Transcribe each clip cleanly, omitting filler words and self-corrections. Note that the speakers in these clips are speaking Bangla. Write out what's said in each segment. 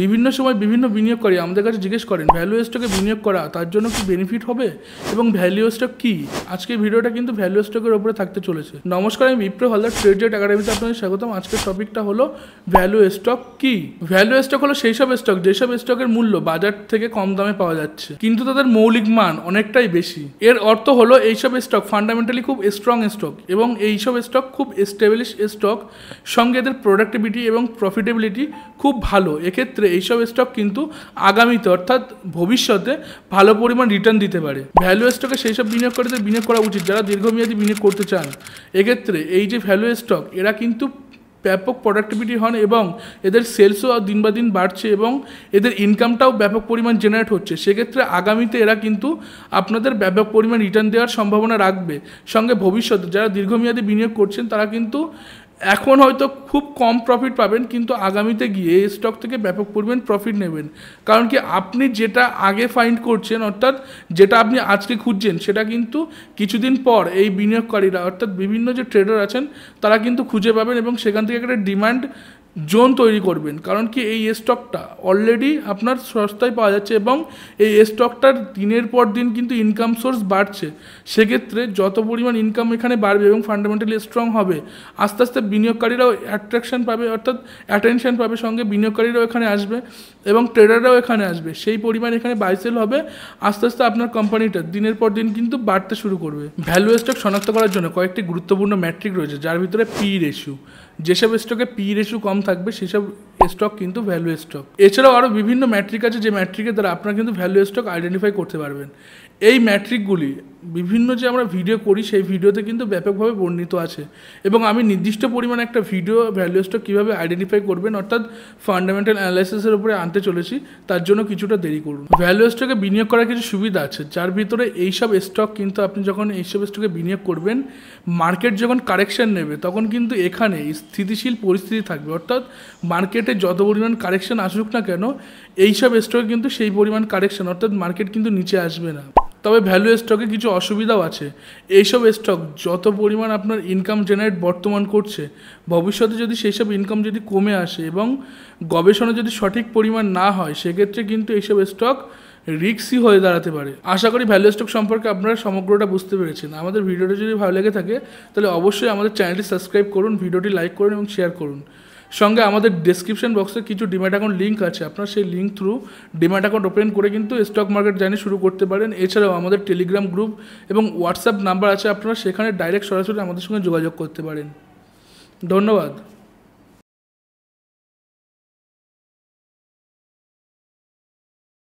বিভিন্ন সময় বিভিন্ন বিনিয়োগকারী আমাদের কাছে জিজ্ঞেস করেন ভ্যালু স্টকে বিনিয়োগ করা তার জন্য কি বেনিফিট হবে এবং ভ্যালু স্টক কি। আজকের ভিডিওটা কিন্তু ভ্যালু স্টকের উপরে থাকতে চলেছে। নমস্কার, আমি বিপ্র হালদার, ট্রেডজেট একাডেমিতে আপনাদের স্বাগতম। আজকের টপিকটা হলো ভ্যালু স্টক কি। ভ্যালু স্টক হলো সেই সব স্টক যেসব স্টকের মূল্য বাজার থেকে কম দামে পাওয়া যাচ্ছে কিন্তু তাদের মৌলিক মান অনেকটাই বেশি। এর অর্থ হলো এইসব স্টক ফান্ডামেন্টালি খুব স্ট্রং স্টক এবং এইসব স্টক খুব এস্টাবলিশ স্টক, সঙ্গে এদের প্রোডাক্টিভিটি এবং প্রফিটেবিলিটি খুব ভালো। এক্ষেত্রে এইসব স্টক কিন্তু আগামীতে অর্থাৎ ভবিষ্যতে ভালো পরিমাণ রিটার্ন দিতে পারে। ভ্যালু স্টকে সেই সব বিনিয়োগকারীদের বিনিয়োগ করা উচিত যারা দীর্ঘমেয়াদী বিনিয়োগ করতে চান। এক্ষেত্রে এই যে ভ্যালু স্টক, এরা কিন্তু ব্যাপক প্রোডাক্টিভিটি হন এবং এদের সেলসও দিন বা দিন বাড়ছে এবং এদের ইনকামটাও ব্যাপক পরিমাণ জেনারেট হচ্ছে। সেক্ষেত্রে আগামীতে এরা কিন্তু আপনাদের ব্যাপক পরিমাণ রিটার্ন দেওয়ার সম্ভাবনা রাখবে। সঙ্গে ভবিষ্যতে যারা দীর্ঘমেয়াদী বিনিয়োগ করছেন তারা কিন্তু এখন হয়তো খুব কম প্রফিট পাবেন কিন্তু আগামীতে গিয়ে এই স্টক থেকে ব্যাপক পরিমাণ প্রফিট নেবেন। কারণ কি, আপনি যেটা আগে ফাইন্ড করছেন অর্থাৎ যেটা আপনি আজকে খুঁজছেন সেটা কিন্তু কিছুদিন পর এই বিনিয়োগকারীরা অর্থাৎ বিভিন্ন যে ট্রেডার আছেন তারা কিন্তু খুঁজে পাবেন এবং সেখান থেকে একটা ডিমান্ড জোন তৈরি করবেন। কারণ কি, এই স্টকটা অলরেডি আপনার সস্তায় পাওয়া যাচ্ছে এবং এই স্টকটার দিনের পর দিন কিন্তু ইনকাম সোর্স বাড়ছে। সেক্ষেত্রে যত পরিমাণ ইনকাম এখানে বাড়বে এবং ফান্ডামেন্টালি স্ট্রং হবে, আস্তে আস্তে বিনিয়োগকারীরাও অ্যাট্রাকশন পাবে অর্থাৎ অ্যাটেনশন পাবে, সঙ্গে বিনিয়োগকারীরাও এখানে আসবে এবং ট্রেডাররাও এখানে আসবে। সেই পরিমাণ এখানে বাইসেল হবে, আস্তে আস্তে আপনার কোম্পানিটা দিনের পর দিন কিন্তু বাড়তে শুরু করবে। ভ্যালু স্টক শনাক্ত করার জন্য কয়েকটি গুরুত্বপূর্ণ ম্যাট্রিক রয়েছে, যার ভিতরে পি রেশিও। যেসব স্টকে পি রেশিও কম থাকবে সেসব স্টক কিন্তু ভ্যালু স্টক। এছাড়াও আরও বিভিন্ন ম্যাট্রিক আছে যে ম্যাট্রিকের দ্বারা আপনারা কিন্তু ভ্যালু স্টক আইডেন্টিফাই করতে পারবেন। এই ম্যাট্রিকগুলি বিভিন্ন যে আমরা ভিডিও করি সেই ভিডিওতে কিন্তু ব্যাপকভাবে বর্ণিত আছে এবং আমি নির্দিষ্ট পরিমাণে একটা ভিডিও ভ্যালু স্টক কীভাবে আইডেন্টিফাই করবেন অর্থাৎ ফান্ডামেন্টাল অ্যানালাইসিসের উপরে আনতে চলেছি, তার জন্য কিছুটা দেরি করুন। ভ্যালু স্টকে বিনিয়োগ করার কিছু সুবিধা আছে, যার ভিতরে এইসব স্টক কিন্তু আপনি যখন এইসব স্টকে বিনিয়োগ করবেন, মার্কেট যখন কারেকশন নেবে তখন কিন্তু এখানে স্থিতিশীল পরিস্থিতি থাকবে। অর্থাৎ মার্কেটে যত পরিমাণ কারেকশন আসুক না কেন, এইসব স্টকে কিন্তু সেই পরিমাণ কারেকশন অর্থাৎ মার্কেট কিন্তু নিচে আসবে না। তবে ভ্যালু স্টকে কিছু অসুবিধাও আছে। এইসব স্টক যত পরিমাণ আপনার ইনকাম জেনারেট বর্তমান করছে, ভবিষ্যতে যদি সেই সব ইনকাম যদি কমে আসে এবং গবেষণা যদি সঠিক পরিমাণ না হয়, সেক্ষেত্রে কিন্তু এইসব স্টক রিস্কই হয়ে দাঁড়াতে পারে। আশা করি ভ্যালু স্টক সম্পর্কে আপনারা সমগ্রটা বুঝতে পেরেছেন। আমাদের ভিডিওটি যদি ভালো লেগে থাকে তাহলে অবশ্যই আমাদের চ্যানেলটি সাবস্ক্রাইব করুন, ভিডিওটি লাইক করুন এবং শেয়ার করুন। সঙ্গে আমাদের ডেসক্রিপশন বক্সে কিছু ডিম্যাট অ্যাকাউন্ট লিঙ্ক আছে, আপনারা সেই link through demat account open করে কিন্তু স্টক মার্কেট জার্নি শুরু করতে পারেন। এছাড়াও আমাদের টেলিগ্রাম গ্রুপ এবং হোয়াটসঅ্যাপ নাম্বার আছে, আপনারা সেখানে ডাইরেক্ট সরাসরি আমাদের সঙ্গে যোগাযোগ করতে পারেন। ধন্যবাদ।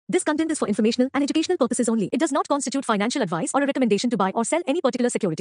This content is for informational and educational purposes only. It does not constitute financial advice or a recommendation to buy or sell any particular security.